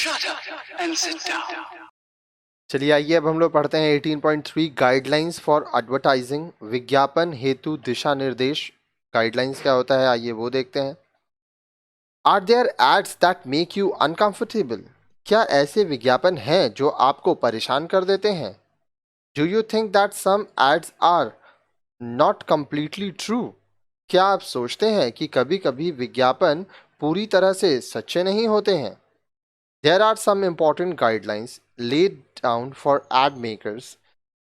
Shut up and sit down. चलिए आइए अब हम लोग पढ़ते हैं 18.3 गाइडलाइंस फॉर एडवर्टाइजिंग, विज्ञापन हेतु दिशा निर्देश। गाइडलाइंस क्या होता है आइए वो देखते हैं। Are there ads that make you uncomfortable? क्या ऐसे विज्ञापन हैं जो आपको परेशान कर देते हैं? Do you think that some ads are not completely true? क्या आप सोचते हैं कि कभी कभी विज्ञापन पूरी तरह से सच्चे नहीं होते हैं? There are some important guidelines laid down for ad makers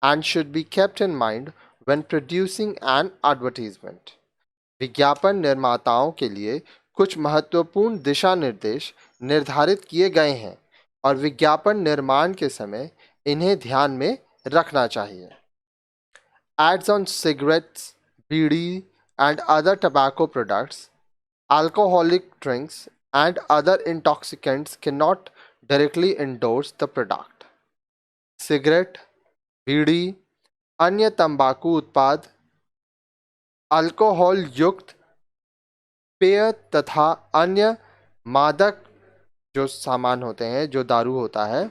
and should be kept in mind when producing an advertisement. विज्ञापन निर्माताओं के लिए कुछ महत्वपूर्ण दिशा निर्देश निर्धारित किए गए हैं और विज्ञापन निर्माण के समय इन्हें ध्यान में रखना चाहिए। Ads on cigarettes, bidi and other tobacco products, alcoholic drinks and other intoxicants cannot directly endorse the product. Cigarette, bidi, अन्य तंबाकू उत्पाद, अल्कोहल युक्त पेय तथा अन्य मादक जो सामान होते हैं, जो दारू होता है,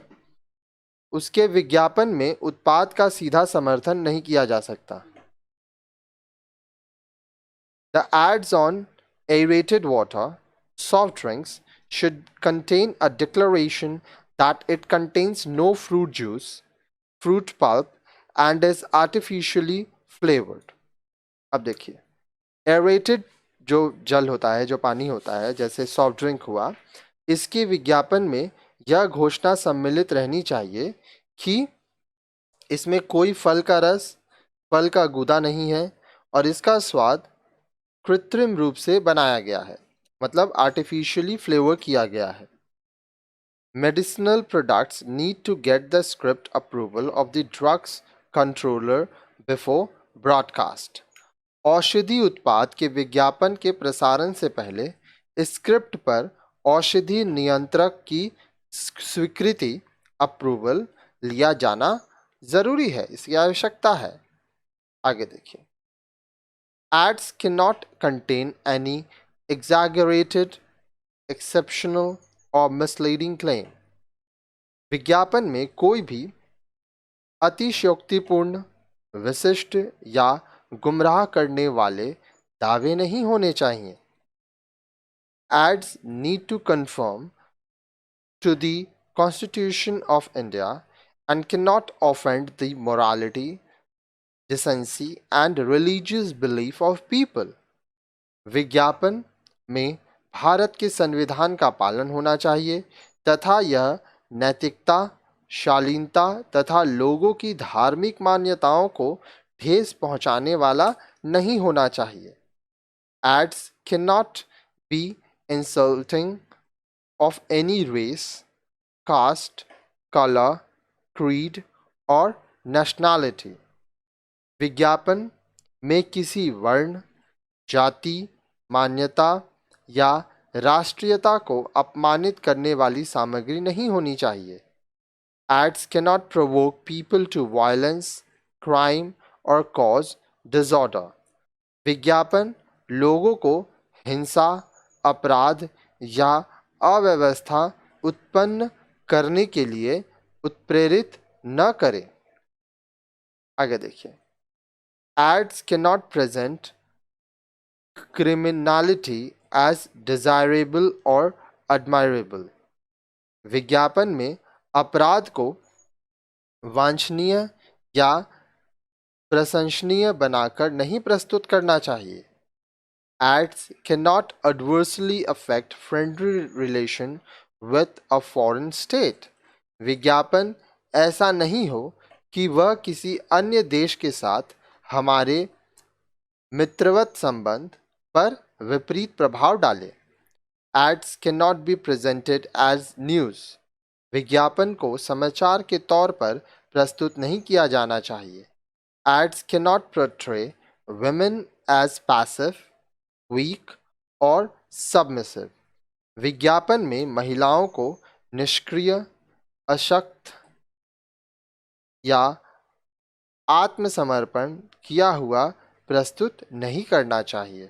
उसके विज्ञापन में उत्पाद का सीधा समर्थन नहीं किया जा सकता। The ads on aerated water, soft drinks should contain a declaration that it contains no fruit juice, fruit pulp and is artificially flavored. अब देखिए, एरेटेड जो जल होता है, जो पानी होता है, जैसे सॉफ्ट ड्रिंक हुआ, इसके विज्ञापन में यह घोषणा सम्मिलित रहनी चाहिए कि इसमें कोई फल का रस, फल का गूदा नहीं है और इसका स्वाद कृत्रिम रूप से बनाया गया है, मतलब आर्टिफिशियली फ्लेवर किया गया है। Medicinal products need to get the script approval of the drugs controller before broadcast. औषधि उत्पाद के विज्ञापन के प्रसारण से पहले स्क्रिप्ट पर औषधि नियंत्रक की स्वीकृति अप्रूवल लिया जाना जरूरी है, इसकी आवश्यकता है। आगे देखिए। Ads cannot contain any exaggerated, exceptional और misleading claim. विज्ञापन में कोई भी अतिशयोक्तिपूर्ण, विशिष्ट या गुमराह करने वाले दावे नहीं होने चाहिए। Ads need to conform to the Constitution of India and cannot offend the morality, decency and religious belief of people. विज्ञापन में भारत के संविधान का पालन होना चाहिए तथा यह नैतिकता, शालीनता तथा लोगों की धार्मिक मान्यताओं को ठेस पहुंचाने वाला नहीं होना चाहिए। Ads cannot be insulting of any race, caste, color, creed और nationality. विज्ञापन में किसी वर्ण, जाति, मान्यता या राष्ट्रीयता को अपमानित करने वाली सामग्री नहीं होनी चाहिए। Ads cannot provoke people to violence, crime or cause disorder. विज्ञापन लोगों को हिंसा, अपराध या अव्यवस्था उत्पन्न करने के लिए उत्प्रेरित न करे। आगे देखिए। Ads cannot present criminality as desirable or admirable. विज्ञापन में अपराध को वांछनीय या प्रशंसनीय बनाकर नहीं प्रस्तुत करना चाहिए। Ads cannot adversely affect friendly relation with a foreign state. विज्ञापन ऐसा नहीं हो कि वह किसी अन्य देश के साथ हमारे मित्रवत संबंध पर विपरीत प्रभाव डाले। Ads cannot be presented as news. विज्ञापन को समाचार के तौर पर प्रस्तुत नहीं किया जाना चाहिए। Ads cannot portray women as passive, weak और submissive. विज्ञापन में महिलाओं को निष्क्रिय, अशक्त या आत्मसमर्पण किया हुआ प्रस्तुत नहीं करना चाहिए।